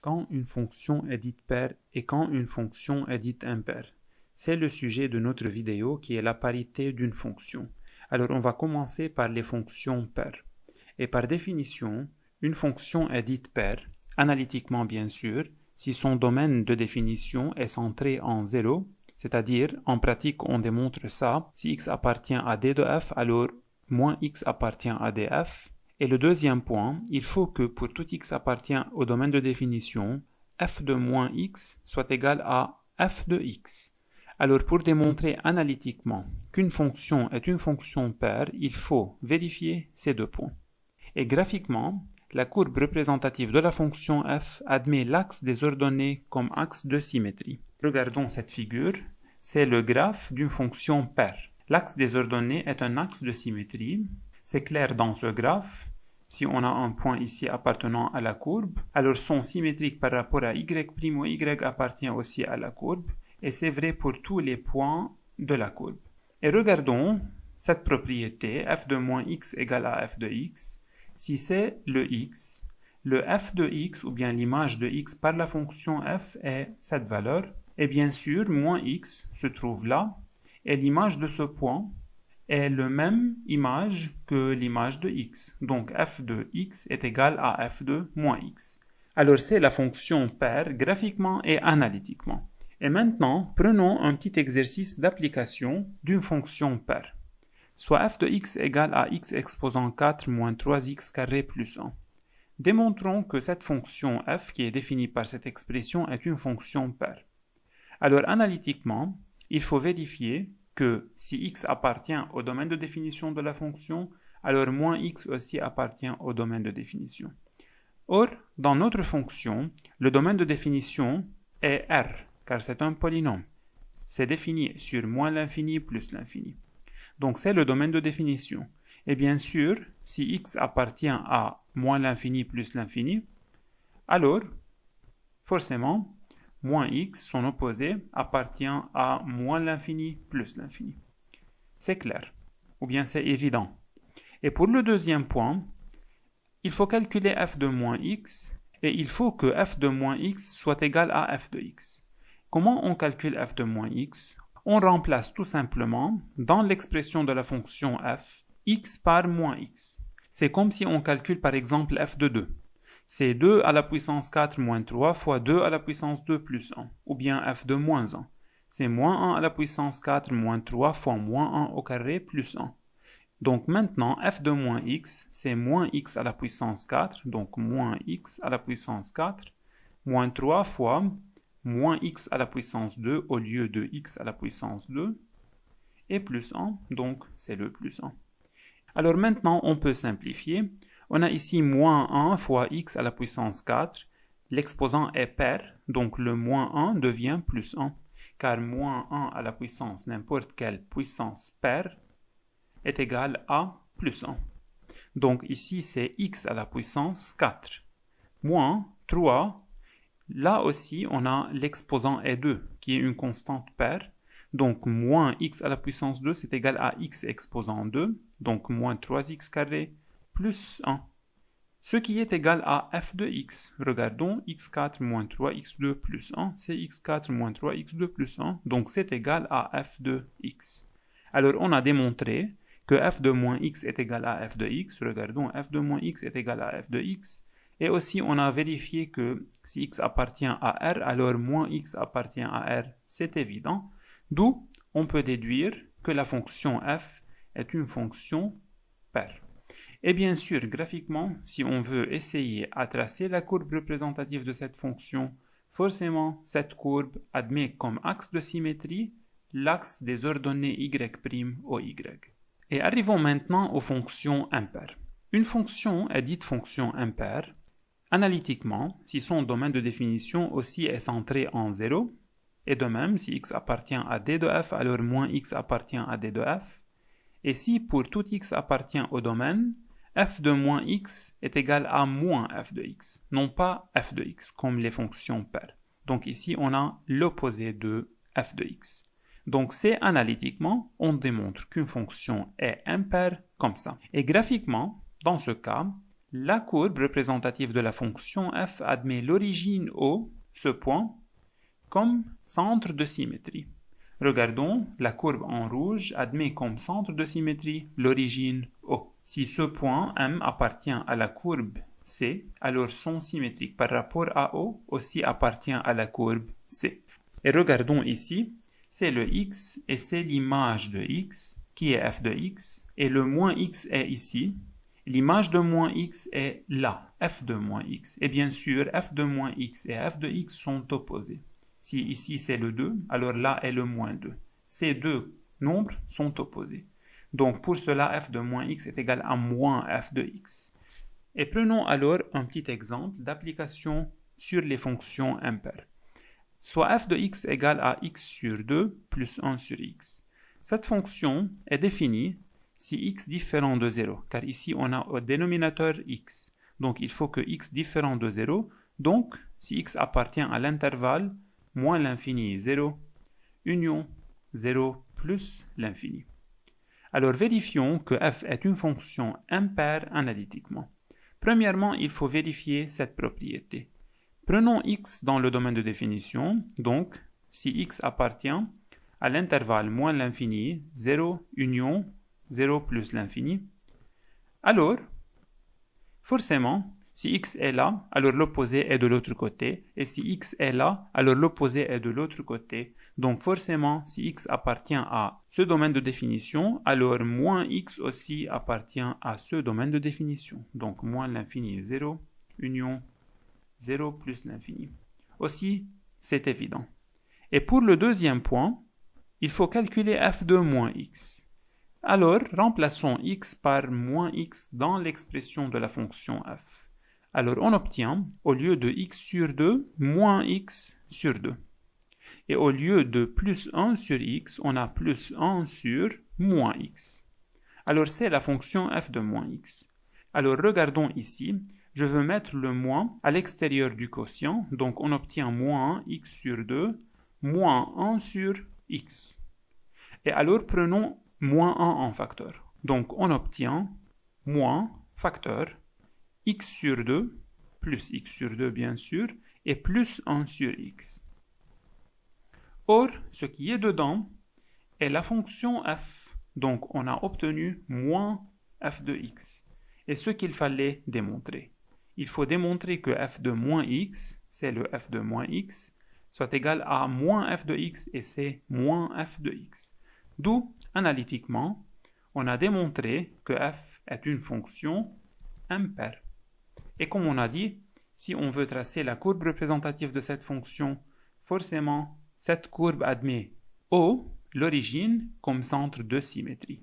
Quand une fonction est dite paire et quand une fonction est dite impaire. C'est le sujet de notre vidéo qui est la parité d'une fonction. Alors on va commencer par les fonctions paires. Et par définition, une fonction est dite paire, analytiquement bien sûr, si son domaine de définition est centré en 0, c'est-à-dire en pratique on démontre ça, si x appartient à d de f, alors moins x appartient à df. Et le deuxième point, il faut que pour tout x appartient au domaine de définition, f de moins x soit égal à f de x. Alors pour démontrer analytiquement qu'une fonction est une fonction paire, il faut vérifier ces deux points. Et graphiquement, la courbe représentative de la fonction f admet l'axe des ordonnées comme axe de symétrie. Regardons cette figure, c'est le graphe d'une fonction paire. L'axe des ordonnées est un axe de symétrie. C'est clair dans ce graphe, si on a un point ici appartenant à la courbe, alors sont symétriques par rapport à y' où y appartient aussi à la courbe, et c'est vrai pour tous les points de la courbe. Et regardons cette propriété, f de moins x égale à f de x. Si c'est le x, le f de x ou bien l'image de x par la fonction f est cette valeur, et bien sûr, moins x se trouve là, et l'image de ce point est la même image que l'image de x. Donc f de x est égal à f de moins x. Alors c'est la fonction paire graphiquement et analytiquement. Et maintenant, prenons un petit exercice d'application d'une fonction paire. Soit f de x égale à x exposant 4 moins 3x carré plus 1. Démontrons que cette fonction f qui est définie par cette expression est une fonction paire. Alors analytiquement, il faut vérifier que si x appartient au domaine de définition de la fonction, alors moins x aussi appartient au domaine de définition. Or, dans notre fonction, le domaine de définition est R, car c'est un polynôme. C'est défini sur moins l'infini plus l'infini. Donc c'est le domaine de définition. Et bien sûr, si x appartient à moins l'infini plus l'infini, alors, forcément, moins x, son opposé, appartient à moins l'infini plus l'infini. C'est clair, ou bien c'est évident. Et pour le deuxième point, il faut calculer f de moins x, et il faut que f de moins x soit égal à f de x. Comment on calcule f de moins x? On remplace tout simplement, dans l'expression de la fonction f, x par moins x. C'est comme si on calcule par exemple f de 2. C'est 2 à la puissance 4 moins 3 fois 2 à la puissance 2 plus 1, ou bien f de moins 1. C'est moins 1 à la puissance 4 moins 3 fois moins 1 au carré plus 1. Donc maintenant, f de moins x, c'est moins x à la puissance 4, donc moins x à la puissance 4, moins 3 fois moins x à la puissance 2 au lieu de x à la puissance 2, et plus 1, donc c'est le plus 1. Alors maintenant, on peut simplifier. On a ici moins 1 fois x à la puissance 4. L'exposant est paire, donc le moins 1 devient plus 1, car moins 1 à la puissance n'importe quelle puissance paire est égal à plus 1. Donc ici, c'est x à la puissance 4. Moins 3, là aussi, on a l'exposant est 2, qui est une constante paire. Donc, moins x à la puissance 2, c'est égal à x exposant 2, donc moins 3x carré plus 1. Ce qui est égal à f de x. Regardons, x4 moins 3x2 plus 1, c'est x4 moins 3x2 plus 1, donc c'est égal à f de x. Alors, on a démontré que f de moins x est égal à f de x. Regardons, f de moins x est égal à f de x. Et aussi, on a vérifié que si x appartient à R, alors moins x appartient à R. C'est évident. D'où on peut déduire que la fonction f est une fonction paire. Et bien sûr, graphiquement, si on veut essayer à tracer la courbe représentative de cette fonction, forcément, cette courbe admet comme axe de symétrie l'axe des ordonnées y' au y. Et arrivons maintenant aux fonctions impaires. Une fonction est dite fonction impaire analytiquement si son domaine de définition aussi est centré en 0, et de même, si x appartient à d de f, alors moins x appartient à d de f. Et si pour tout x appartient au domaine, f de moins x est égal à moins f de x, non pas f de x, comme les fonctions paires. Donc ici, on a l'opposé de f de x. Donc c'est analytiquement, on démontre qu'une fonction est impaire comme ça. Et graphiquement, dans ce cas, La courbe représentative de la fonction f admet l'origine O, ce point, comme centre de symétrie. Regardons, la courbe en rouge admet comme centre de symétrie l'origine O. Si ce point M appartient à la courbe C, alors son symétrique par rapport à O aussi appartient à la courbe C. Et regardons ici, c'est le x et c'est l'image de x qui est f de x, et le moins x est ici. L'image de moins x est là, f de moins x. Et bien sûr, f de moins x et f de x sont opposés. Si ici c'est le 2, alors là est le moins 2. Ces deux nombres sont opposés. Donc pour cela, f de moins x est égal à moins f de x. Et prenons alors un petit exemple d'application sur les fonctions impaires. Soit f de x égale à x sur 2 plus 1 sur x. Cette fonction est définie si x différent de 0, car ici on a au dénominateur x. Donc il faut que x différent de 0, donc si x appartient à l'intervalle moins l'infini 0, union 0 plus l'infini. Alors vérifions que f est une fonction impaire analytiquement. Premièrement, il faut vérifier cette propriété. Prenons x dans le domaine de définition, donc si x appartient à l'intervalle moins l'infini, 0, union, 0 plus l'infini, alors, forcément, si x est là, alors l'opposé est de l'autre côté, et si x est là, alors l'opposé est de l'autre côté. Donc forcément, si x appartient à ce domaine de définition, alors moins x aussi appartient à ce domaine de définition. Donc moins l'infini est 0, union 0 plus l'infini. Aussi, c'est évident. Et pour le deuxième point, il faut calculer f de moins x. Alors, remplaçons x par moins x dans l'expression de la fonction f. Alors, on obtient, au lieu de x sur 2, moins x sur 2. Et au lieu de plus 1 sur x, on a plus 1 sur moins x. Alors, c'est la fonction f de moins x. Alors, regardons ici. Je veux mettre le moins à l'extérieur du quotient, donc on obtient moins x sur 2, moins 1 sur x. Et alors prenons moins 1 en facteur. Donc on obtient moins facteur x sur 2, plus x sur 2 bien sûr, et plus 1 sur x. Or, ce qui est dedans est la fonction f. Donc on a obtenu moins f de x. Et ce qu'il fallait démontrer. Il faut démontrer que f de moins x, c'est le f de moins x, soit égal à moins f de x et c'est moins f de x. D'où, analytiquement, on a démontré que f est une fonction impaire. Et comme on a dit, si on veut tracer la courbe représentative de cette fonction, forcément, cette courbe admet O, l'origine, comme centre de symétrie.